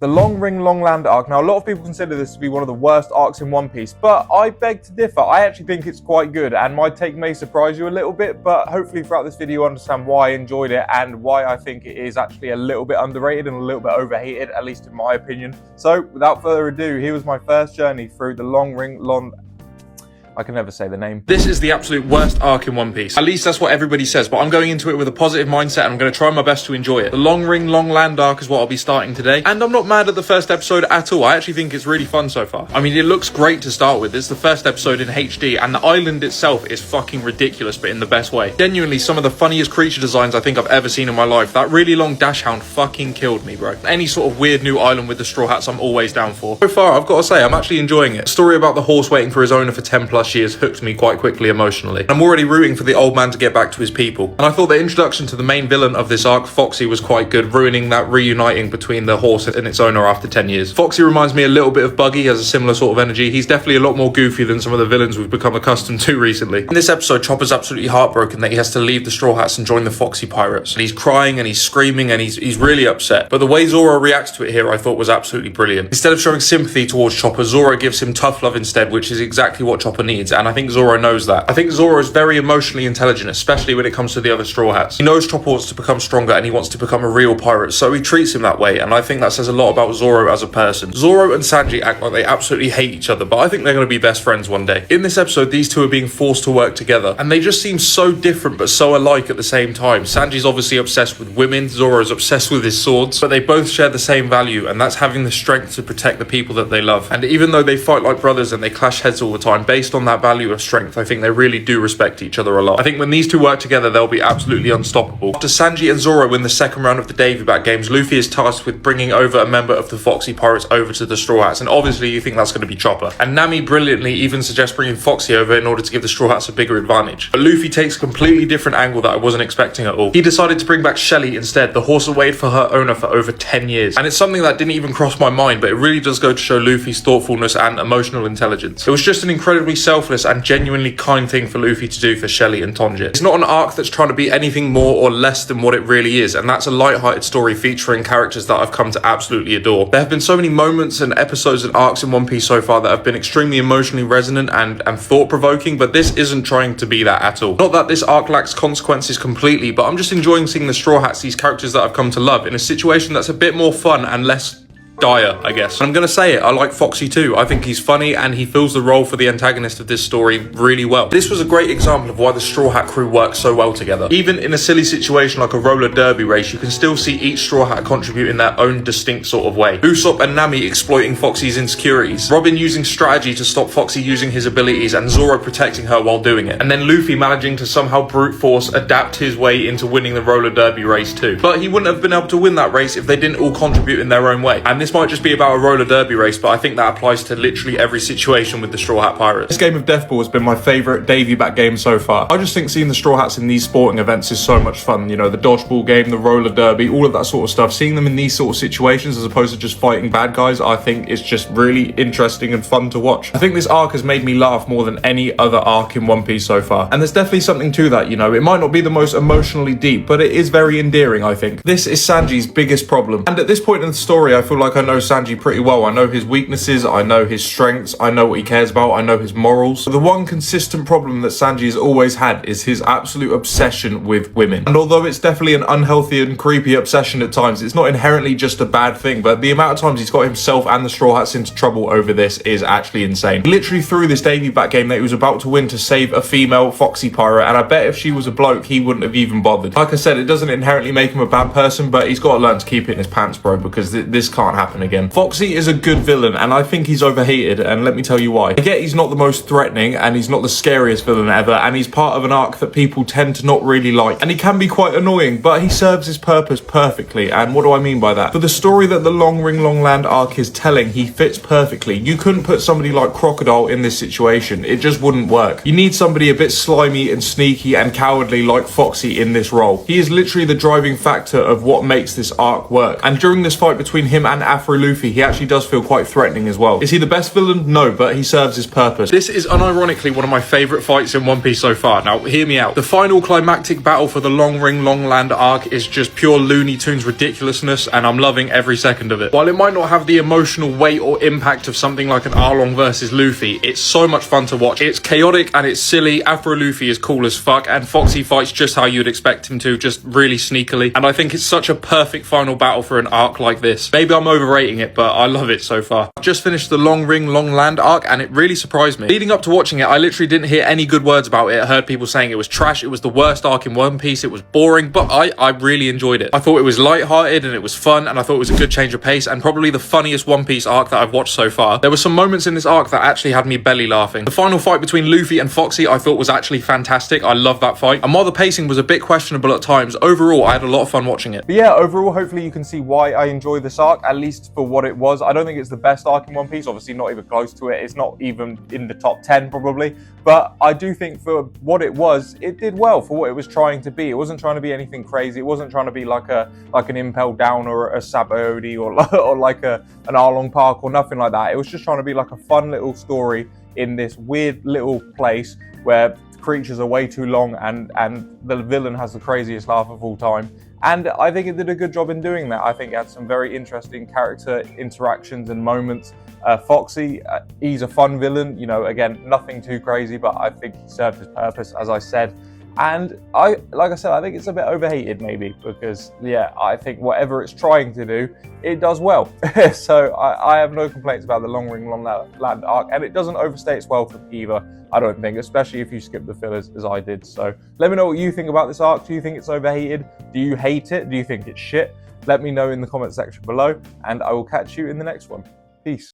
The Long Ring Long Land arc. Now, a lot of people consider this to be one of the worst arcs in One Piece, but I beg to differ. I actually think it's quite good, and my take may surprise you a little bit, but hopefully throughout this video you understand why I enjoyed it and why I think it is actually a little bit underrated and a little bit overhated, at least in my opinion. So, without further ado, here was my first journey through the Long Ring Long... I can never say the name. This is the absolute worst arc in One Piece. At least that's what everybody says, but I'm going into it with a positive mindset and I'm going to try my best to enjoy it. The Long Ring Long Land arc is what I'll be starting today, and I'm not mad at the first episode at all. I actually think it's really fun so far. I mean, it looks great to start with. It's the first episode in HD, and the island itself is fucking ridiculous, but in the best way. Genuinely, some of the funniest creature designs I think I've ever seen in my life. That really long dash hound fucking killed me, bro. Any sort of weird new island with the Straw Hats, I'm always down for. So far, I've got to say, I'm actually enjoying it. The story about the horse waiting for his owner for 10 plus years hooked me quite quickly emotionally. I'm already rooting for the old man to get back to his people. And I thought the introduction to the main villain of this arc, Foxy, was quite good, ruining that reuniting between the horse and its owner after 10 years. Foxy reminds me a little bit of Buggy, has a similar sort of energy. He's definitely a lot more goofy than some of the villains we've become accustomed to recently. In this episode, Chopper's absolutely heartbroken that he has to leave the Straw Hats and join the Foxy Pirates. And he's crying and he's screaming and he's really upset. But the way Zoro reacts to it here I thought was absolutely brilliant. Instead of showing sympathy towards Chopper, Zoro gives him tough love instead, which is exactly what Chopper needs, and I think Zoro knows that. I think Zoro is very emotionally intelligent, especially when it comes to the other Straw Hats. He knows Chopper wants to become stronger and he wants to become a real pirate, so he treats him that way, and I think that says a lot about Zoro as a person. Zoro and Sanji act like they absolutely hate each other, but I think they're going to be best friends one day. In this episode, these two are being forced to work together, and they just seem so different but so alike at the same time. Sanji's obviously obsessed with women, Zoro's obsessed with his swords, but they both share the same value, and that's having the strength to protect the people that they love. And even though they fight like brothers and they clash heads all the time, based on that value of strength, I think they really do respect each other a lot. I think when these two work together, they'll be absolutely unstoppable. After Sanji and Zoro win the second round of the Davy Back games, Luffy is tasked with bringing over a member of the Foxy Pirates over to the Straw Hats, and obviously you think that's going to be Chopper. And Nami brilliantly even suggests bringing Foxy over in order to give the Straw Hats a bigger advantage. But Luffy takes a completely different angle that I wasn't expecting at all. He decided to bring back Shelly instead, the horse that waited for her owner for over 10 years. And it's something that didn't even cross my mind, but it really does go to show Luffy's thoughtfulness and emotional intelligence. It was just an incredibly selfless and genuinely kind thing for Luffy to do for Shelly and Tonja. It's not an arc that's trying to be anything more or less than what it really is, and that's a light-hearted story featuring characters that I've come to absolutely adore. There have been so many moments and episodes and arcs in One Piece so far that have been extremely emotionally resonant and thought-provoking, but this isn't trying to be that at all. Not that this arc lacks consequences completely, but I'm just enjoying seeing the Straw Hats, these characters that I've come to love, in a situation that's a bit more fun and less dire, I guess. And I'm gonna say it, I like Foxy too. I think he's funny and he fills the role for the antagonist of this story really well. This was a great example of why the Straw Hat crew works so well together. Even in a silly situation like a roller derby race, you can still see each Straw Hat contribute in their own distinct sort of way. Usopp and Nami exploiting Foxy's insecurities, Robin using strategy to stop Foxy using his abilities, and Zoro protecting her while doing it. And then Luffy managing to somehow brute force adapt his way into winning the roller derby race too. But he wouldn't have been able to win that race if they didn't all contribute in their own way. And this might just be about a roller derby race, but I think that applies to literally every situation with the Straw Hat Pirates. This game of Deathball has been my favourite Davy Back game so far. I just think seeing the Straw Hats in these sporting events is so much fun. You know, the dodgeball game, the roller derby, all of that sort of stuff. Seeing them in these sort of situations as opposed to just fighting bad guys, I think is just really interesting and fun to watch. I think this arc has made me laugh more than any other arc in One Piece so far. And there's definitely something to that, you know. It might not be the most emotionally deep, but it is very endearing, I think. This is Sanji's biggest problem. And at this point in the story, I feel like I know Sanji pretty well. I know his weaknesses, I know his strengths, I know what he cares about, I know his morals. But the one consistent problem that Sanji has always had is his absolute obsession with women. And although it's definitely an unhealthy and creepy obsession at times, it's not inherently just a bad thing, but the amount of times he's got himself and the Straw Hats into trouble over this is actually insane. He literally threw this Davy Back game that he was about to win to save a female Foxy Pirate, and I bet if she was a bloke, he wouldn't have even bothered. Like I said, it doesn't inherently make him a bad person, but he's got to learn to keep it in his pants, bro, because this can't happen again. Foxy is a good villain, and I think he's overhated, and let me tell you why. I get he's not the most threatening, and he's not the scariest villain ever, and he's part of an arc that people tend to not really like, and he can be quite annoying, but he serves his purpose perfectly. And what do I mean by that? For the story that the Long Ring Long Land arc is telling, he fits perfectly. You couldn't put somebody like Crocodile in this situation. It just wouldn't work. You need somebody a bit slimy and sneaky and cowardly like Foxy in this role. He is literally the driving factor of what makes this arc work. And during this fight between him and Afro Luffy, he actually does feel quite threatening as well. Is he the best villain? No, but he serves his purpose. This is unironically one of my favourite fights in One Piece so far. Now, hear me out. The final climactic battle for the Long Ring Long Land arc is just pure Looney Tunes ridiculousness, and I'm loving every second of it. While it might not have the emotional weight or impact of something like an Arlong versus Luffy, it's so much fun to watch. It's chaotic and it's silly. Afro Luffy is cool as fuck, and Foxy fights just how you'd expect him to, just really sneakily. And I think it's such a perfect final battle for an arc like this. Maybe I'm overrating it, but I love it so far. I just finished the Long Ring Long Land arc, and it really surprised me. Leading up to watching it, I literally didn't hear any good words about it. I heard people saying it was trash, it was the worst arc in One Piece, it was boring, but I really enjoyed it. I thought it was lighthearted and it was fun, and I thought it was a good change of pace, and probably the funniest One Piece arc that I've watched so far. There were some moments in this arc that actually had me belly laughing. The final fight between Luffy and Foxy I thought was actually fantastic. I love that fight, and while the pacing was a bit questionable at times, overall I had a lot of fun watching it. But yeah, overall, hopefully you can see why I enjoy this arc, at least for what it was. I don't think it's the best arc in One Piece, obviously not even close to it. It's not even in the top 10 probably, but I do think for what it was, it did well for what it was trying to be. It wasn't trying to be anything crazy. It wasn't trying to be like an Impel Down or a Sabaody or like an Arlong Park or nothing like that. It was just trying to be like a fun little story in this weird little place where creatures are way too long and the villain has the craziest laugh of all time. And I think it did a good job in doing that. I think it had some very interesting character interactions and moments. Foxy, he's a fun villain, you know, again, nothing too crazy, but I think he served his purpose, as I said. And like I said, I think it's a bit overhated maybe, because yeah, I think whatever it's trying to do, it does well. So I have no complaints about the Long Ring Long Land arc, and it doesn't overstay its welcome either, I don't think, especially if you skip the fillers as I did. So let me know what you think about this arc. Do you think it's overhated? Do you hate it? Do you think it's shit? Let me know in the comment section below, and I will catch you in the next one. Peace.